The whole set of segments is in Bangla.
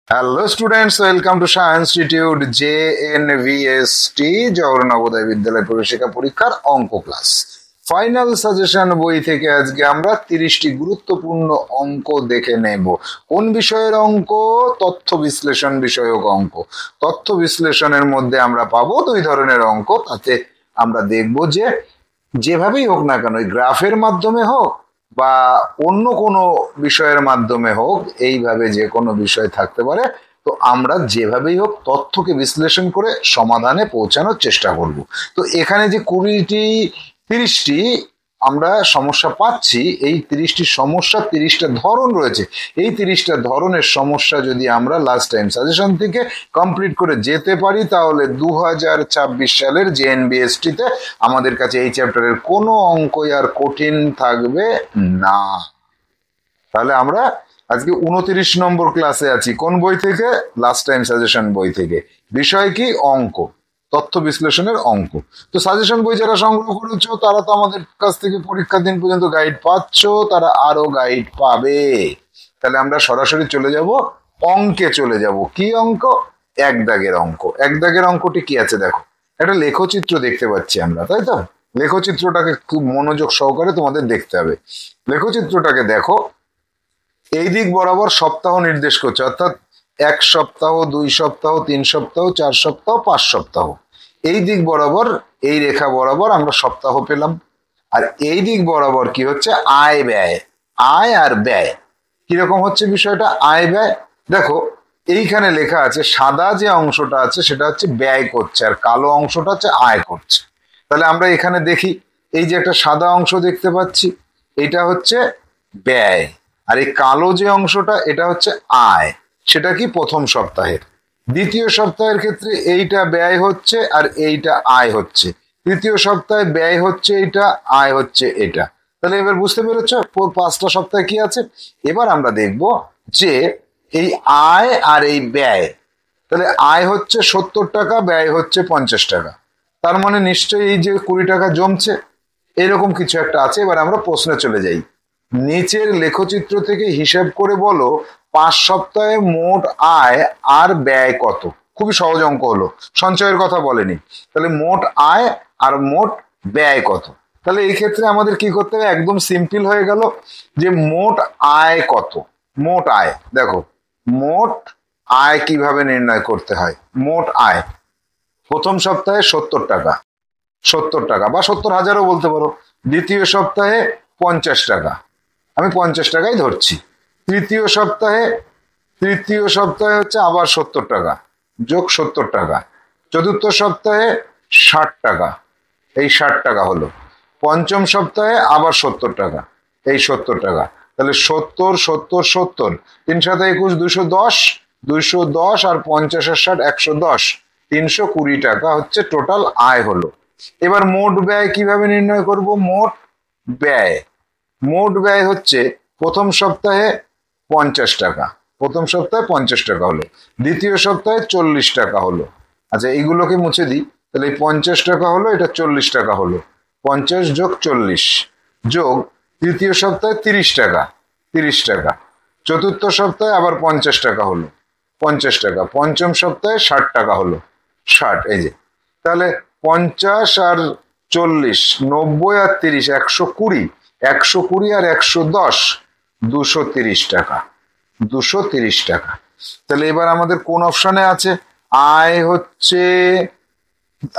Hello students, welcome to science institute JNVST Jawahar Navodaya বিদ্যালয় প্রবেশিকা পরীক্ষার অঙ্ক ক্লাস। ফাইনাল সাজেশন বই থেকে আজকে আমরা 30টি গুরুত্বপূর্ণ অঙ্ক দেখে নেব। কোন বিষয়ের অঙ্ক? তথ্য বিশ্লেষণ বিষয়ক অঙ্ক। তথ্য বিশ্লেষণের মধ্যে আমরা পাবো দুই ধরনের অঙ্ক। তাতে আমরা দেখব যে যেভাবেই হোক না কেন, গ্রাফের মাধ্যমে হোক বা অন্য কোনো বিষয়ের মাধ্যমে হোক, এইভাবে যে কোনো বিষয় থাকতে পারে, তো আমরা যেভাবেই হোক তথ্যকে বিশ্লেষণ করে সমাধানে পৌঁছানোর চেষ্টা করব। তো এখানে যে 30টি আমরা সমস্যা পাচ্ছি, এই 30টি সমস্যা 30টা ধরন রয়েছে। এই 30টা ধরনের সমস্যা যদি আমরা লাস্ট টাইম সাজেশন থেকে কমপ্লিট করে যেতে পারি, তাহলে 2026 সালের JNVST তে আমাদের কাছে এই চ্যাপ্টারের কোনো অঙ্কই আর কঠিন থাকবে না। তাহলে আমরা আজকে 29 নম্বর ক্লাসে আছি। কোন বই থেকে? লাস্ট টাইম সাজেশন বই থেকে। বিষয় কি? অঙ্ক, তথ্য বিশ্লেষণের অঙ্ক। তো সাজেশন বই যারা সংগ্রহ করেছো তারা তো আমাদের কাছ থেকে পরীক্ষার দিন পর্যন্ত গাইড পাচ্ছ, তারা আরো গাইড পাবে। তাহলে আমরা সরাসরি চলে যাব অঙ্কে। চলে যাব কি অঙ্ক? এক দাগের অঙ্ক। এক দাগের অঙ্কটি কি আছে দেখো, একটা লেখচিত্র দেখতে পাচ্ছি আমরা, তাই তো? লেখচিত্রটাকে খুব মনোযোগ সহকারে তোমাদের দেখতে হবে। লেখচিত্রটাকে দেখো, এই দিক বরাবর সপ্তাহ নির্দেশ করছে, অর্থাৎ 1 সপ্তাহ, 2 সপ্তাহ, 3 সপ্তাহ, 4 সপ্তাহ, 5 সপ্তাহ। এই দিক বরাবর, এই রেখা বরাবর আমরা সপ্তাহ পেলাম। আর এই দিক বরাবর কি হচ্ছে? আয় ব্যয়। আয় আর ব্যয় কিরকম হচ্ছে বিষয়টা? আয় ব্যয় দেখো, এইখানে লেখা আছে সাদা যে অংশটা আছে সেটা হচ্ছে ব্যয় করছে, আর কালো অংশটা হচ্ছে আয় করছে। তাহলে আমরা এখানে দেখি, এই যে একটা সাদা অংশ দেখতে পাচ্ছি, এটা হচ্ছে ব্যয়, আর এই কালো যে অংশটা এটা হচ্ছে আয়। সেটা কি? প্রথম সপ্তাহের। দ্বিতীয় সপ্তাহের ক্ষেত্রে এইটা ব্যয় হচ্ছে আর এইটা আয় হচ্ছে। তৃতীয় সপ্তাহে ব্যয় হচ্ছে এইটা, আয় হচ্ছে এটা। তাহলে এবার বুঝতে পেরেছ 5টা সপ্তাহে কি আছে। এবার আমরা দেখব যে এই আয় আর এই ব্যয়, তাহলে আয় হচ্ছে 70 টাকা, ব্যয় হচ্ছে 50 টাকা। তার মানে নিশ্চয়ই এই যে 20 টাকা জমছে, এরকম কিছু একটা আছে। এবার আমরা প্রশ্নে চলে যাই। নিচের লেখচিত্র থেকে হিসাব করে বলো 5 সপ্তাহে মোট আয় আর ব্যয় কত। খুবই সহজ অঙ্ক হলো, সঞ্চয়ের কথা বলেনি। তাহলে মোট আয় আর মোট ব্যয় কত। তাহলে এই ক্ষেত্রে আমাদের কি করতে হবে? একদম সিম্পল হয়ে গেল যে মোট আয় কত। মোট আয় দেখো, মোট আয় কিভাবে নির্ণয় করতে হয়। মোট আয় প্রথম সপ্তাহে 70 টাকা, 70 টাকা বা 70,000ও বলতে পারো। দ্বিতীয় সপ্তাহে 50 টাকা, আমি 50 টাকাই ধরছি। তৃতীয় সপ্তাহে, হচ্ছে আবার 70 টাকা যোগ 70 টাকা। চতুর্থ সপ্তাহে 60 টাকা, এই 60 টাকা হলো। পঞ্চম সপ্তাহে আবার 70 টাকা, এই 70 টাকা। তাহলে 70, 70, 70, 3 7 21, 210, 210 আর 50 আর 60, 110, 320 টাকা হচ্ছে টোটাল আয় হলো। এবার মোট ব্যয় কিভাবে নির্ণয় করব? মোট ব্যয়, মোট ব্যয় হচ্ছে প্রথম সপ্তাহে 50 টাকা, প্রথম সপ্তাহে 50 টাকা হলো। দ্বিতীয় সপ্তাহে 40 টাকা হলো। আচ্ছা, এইগুলোকে মুছে দিই। তাহলে এই 50 টাকা হলো, এটা 40 টাকা হলো। 50 যোগ 40 যোগ তৃতীয় সপ্তাহে 30 টাকা, 30 টাকা। চতুর্থ সপ্তাহে আবার 50 টাকা হলো, 50 টাকা। পঞ্চম সপ্তাহে 60 টাকা হলো, 60। এই যে তাহলে 50 আর 40, 90 আর 30, 120, 120 আর 110, 230 টাকা, 230 টাকা। তাহলে এবার আমাদের কোন অপশনে আছে? আয় হচ্ছে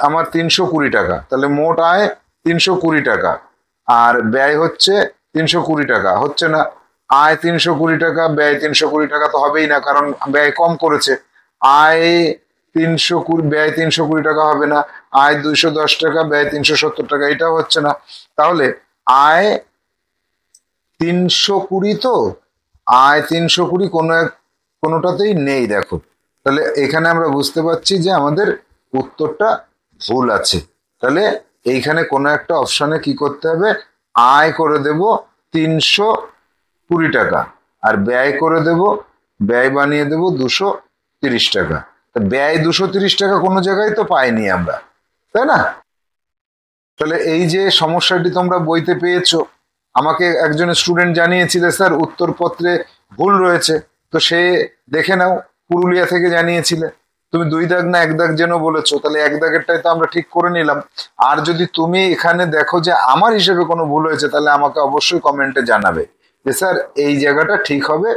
আমার 320 টাকা, তাহলে মোট আয় 320 টাকা, আর ব্যয় হচ্ছে 320 টাকা। হচ্ছে না, আয় 320 টাকা, ব্যয় 320 টাকা তো হবেই না, কারণ ব্যয় কম করেছে। আয় 320, ব্যয় 320 টাকা হবে না। আয় 210 টাকা, ব্যয় 370 টাকা, এটাও হচ্ছে না। তাহলে আয় 320, তো আয় 320 কোনোটাতেই নেই দেখো। তাহলে এখানে আমরা বুঝতে পারছি যে আমাদের উত্তরটা ভুল আছে। তাহলে এইখানে কোনো একটা অপশনে কি করতে হবে? আয় করে দেব 320 টাকা, আর ব্যয় করে দেব, ব্যয় বানিয়ে দেব 230 টাকা। ব্যয় 230 টাকা কোনো জায়গায় তো পাইনি আমরা, তাই না? তাহলে এই যে সমস্যাটি তোমরা বইতে পেয়েছো, আমাকে একজন স্টুডেন্ট জানিয়েছিল স্যার উত্তরপত্রে ভুল রয়েছে, তো সে দেখে নাও পুরুলিয়া থেকে জানিয়েছিলে। তুমি 2 দাগ না 1 দাগ যেন বলেছো, তাহলে 1 দাগেরটাই তো আমরা ঠিক করে নিলাম। আর যদি তুমি এখানে দেখো যে আমার হিসেবে কোনো ভুল হয়েছে, তাহলে আমাকে অবশ্যই কমেন্টে জানাবে যে স্যার এই জায়গাটা ঠিক হবে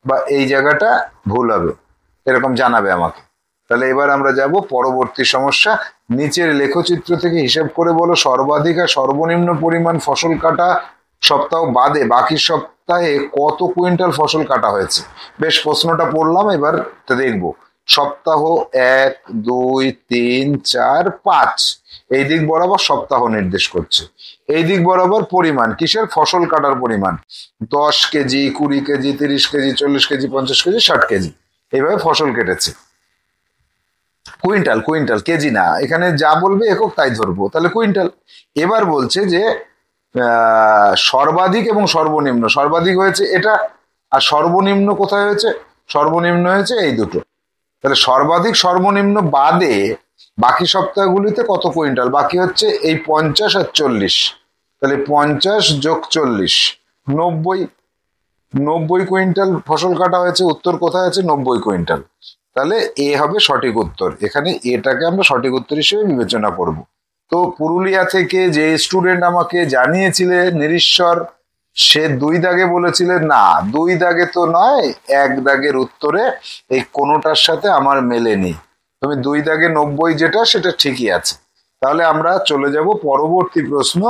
বা এই জায়গাটা ভুল হবে, এরকম জানাবে আমাকে। তাহলে এবার আমরা যাব পরবর্তী সমস্যা। নিচের লেখচিত্র থেকে হিসেব করে বলো সর্বাধিক আর সর্বনিম্ন পরিমাণ ফসল কাটা সপ্তাহ বাদে বাকি সপ্তাহে কত কুইন্টাল ফসল কাটা হয়েছে। বেশ, প্রশ্নটা পড়লাম, এবার দেখবো। সপ্তাহ 1, 2, 3, 4, 5 এই দিক বরাবর সপ্তাহ নির্দেশ করছে, এই দিক বরাবর পরিমাণ কিসের, ফসল কাটার পরিমাণ 10 KG, 20 KG, 30 KG, 40 KG, 50 KG, 60 KG, এইভাবে ফসল কেটেছে। কুইন্টাল, কুইন্টাল, কেজি না, এখানে যা বলবে একক তাই ধরবো, তাহলে কুইন্টাল। এবার বলছে যে সর্বাধিক এবং সর্বনিম্ন, সর্বাধিক হয়েছে এটা, আর সর্বনিম্ন কোথায় হয়েছে, সর্বনিম্ন হয়েছে এই দুটো। তাহলে সর্বাধিক সর্বনিম্ন বাদে বাকি সপ্তাহগুলিতে কত কুইন্টাল বাকি হচ্ছে, এই 50 আর 40, তাহলে 50 যোগ 40 90, 90 কুইন্টাল ফসল কাটা হয়েছে। উত্তর কোথায় আছে, 90 কুইন্টাল। তাহলে এ হবে সঠিক উত্তর, এখানে এটাকে আমরা সঠিক উত্তর হিসেবে বিবেচনা করব। তো পুরুলিয়া থেকে যে স্টুডেন্ট আমাকে জানিয়েছিলে নিরীশ্বর, সে 2 দাগে বলেছিলে না, 2 দাগে তো নয়, 1 দাগের উত্তরে এই কোনোটার সাথে আমার মেলেনি। তুমি 2 দাগে 90 যেটা, সেটা ঠিকই আছে। তাহলে আমরা চলে যাব পরবর্তী প্রশ্ন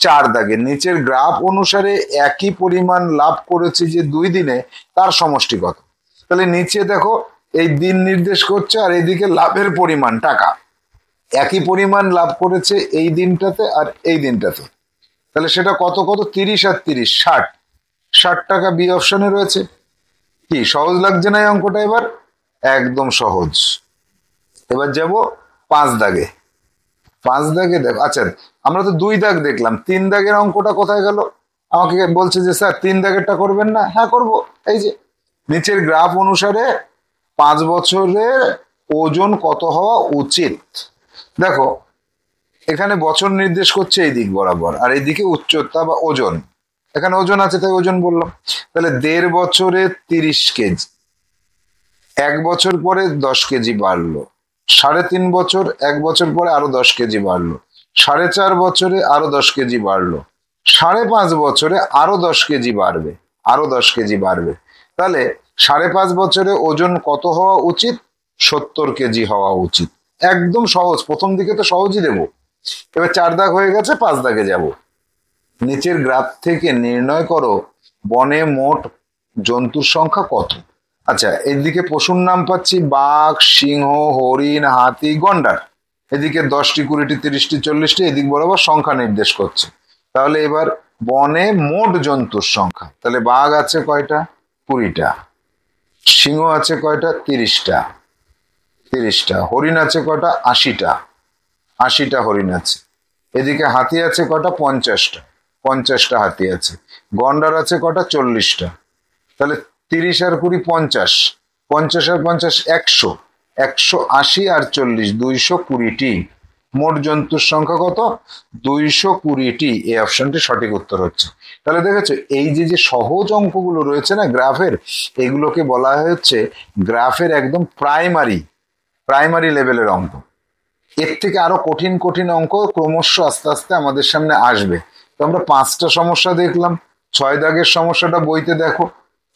4 দাগে। নিচের গ্রাফ অনুসারে একই পরিমাণ লাভ করেছে যে 2 দিনে, তার সমষ্টি কত। তাহলে নিচে দেখো এই দিন নির্দেশ করছে আর এইদিকে লাভের পরিমাণ টাকা, একই পরিমাণ লাভ করেছে এই দিনটাতে আর এই দিনটাতে। তাহলে সেটা কত কত, 30 আর 30 60, 60 টাকা বি অপশনে রয়েছে। কি সহজ লাগছে না এই অঙ্কটা? এবার একদম সহজ। এবার যাব 5 দাগে। 5 দাগে দেখো, আচ্ছা আমরা তো 2 দাগ দেখলাম, 3 দাগের অঙ্কটা কোথায় গেল? আমাকে বলছে যে স্যার 3 দাগেরটা করবেন না। হ্যাঁ করব। এই যে নিচের গ্রাফ অনুসারে 5 বছরের ওজন কত হওয়া উচিত। দেখো এখানে বছর নির্দেশ করছে এই দিক বরাবর, আর এইদিকে উচ্চতা বা ওজন, এখানে ওজন আছে তাই ওজন বললাম। তাহলে 1.5 বছরে 30 কেজি, 1 বছর পরে 10 কেজি বাড়লো, 3.5 বছর, 1 বছর পরে আরো 10 কেজি বাড়লো, 4.5 বছরে আরো 10 কেজি বাড়লো, 5.5 বছরে আরো 10 কেজি বাড়বে, আরো 10 কেজি বাড়বে। তাহলে 5.5 বছরে ওজন কত হওয়া উচিত, 70 কেজি হওয়া উচিত। একদম সহজ, প্রথম দিকে তো সহজই দেবো। এবার 4 দাগ হয়ে গেছে, 5 দাগে যাব। নিচের গ্রাফ থেকে নির্ণয় করো বনে মোট জন্তুর সংখ্যা কত। আচ্ছা এদিকে পশুর নাম পাচ্ছি বাঘ, সিংহ, হরিণ, হাতি, গন্ডার। এদিকে 10টি, 20টি, 30টি, 40টি, এদিক বরাবর সংখ্যা নির্দেশ করছে। তাহলে এবার বনে মোট জন্তুর সংখ্যা, তাহলে বাঘ আছে কয়টা, 20টা, সিংহ আছে কয়টা, 30টা, 30টা, হরিণ আছে কয়টা, 80টা, 80টা হরিণ আছে। এদিকে হাতি আছে কটা, 50টা, 50টা হাতি আছে। গন্ডার আছে কটা, 40টা। তাহলে 30 আর 20 50, 50 আর 50 100, 180 আর 40 220টি। মোট জন্তুর সংখ্যা কত, 220টি। এই অপশনটি সঠিক উত্তর হচ্ছে। তাহলে দেখেছো এই যে সহজ অঙ্কগুলো রয়েছে না গ্রাফের, এগুলোকে বলা হচ্ছে গ্রাফের একদম প্রাইমারি লেভেলের অঙ্ক। এর থেকে আরো কঠিন কঠিন অঙ্ক ক্রমশ আস্তে আস্তে আমাদের সামনে আসবে। তো আমরা 5টা সমস্যা দেখলাম। 6 দাগের সমস্যাটা বইতে দেখো,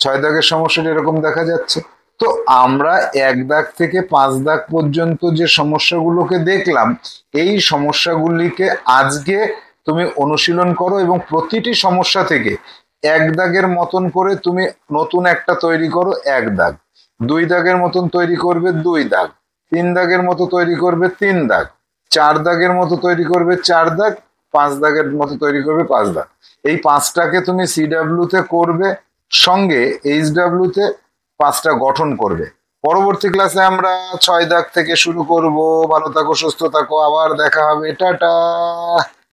6 দাগের সমস্যাটা এরকম দেখা যাচ্ছে। তো আমরা 1 দাগ থেকে 5 দাগ পর্যন্ত যে সমস্যাগুলোকে দেখলাম, এই সমস্যাগুলিকে আজকে তুমি অনুশীলন করো এবং প্রতিটি সমস্যা থেকে 1 দাগের মতন করে তুমি নতুন একটা তৈরি করো 1 দাগ, 2 দাগের মতন তৈরি করবে 2 দাগ, 3 দাগের মতো তৈরি করবে 3 দাগ, 4 দাগের মতো তৈরি করবে 4 দাগ, 5 দাগের মতো তৈরি করবে 5 দাগ। এই 5টাকে তুমি সিডব্লিউ তে করবে, সঙ্গে এইচডব্লিউ তে 5টা গঠন করবে। পরবর্তী ক্লাসে আমরা 6 দাগ থেকে শুরু করব। ভালো থাকো, সুস্থ থাকো, আবার দেখা হবে, টাটা।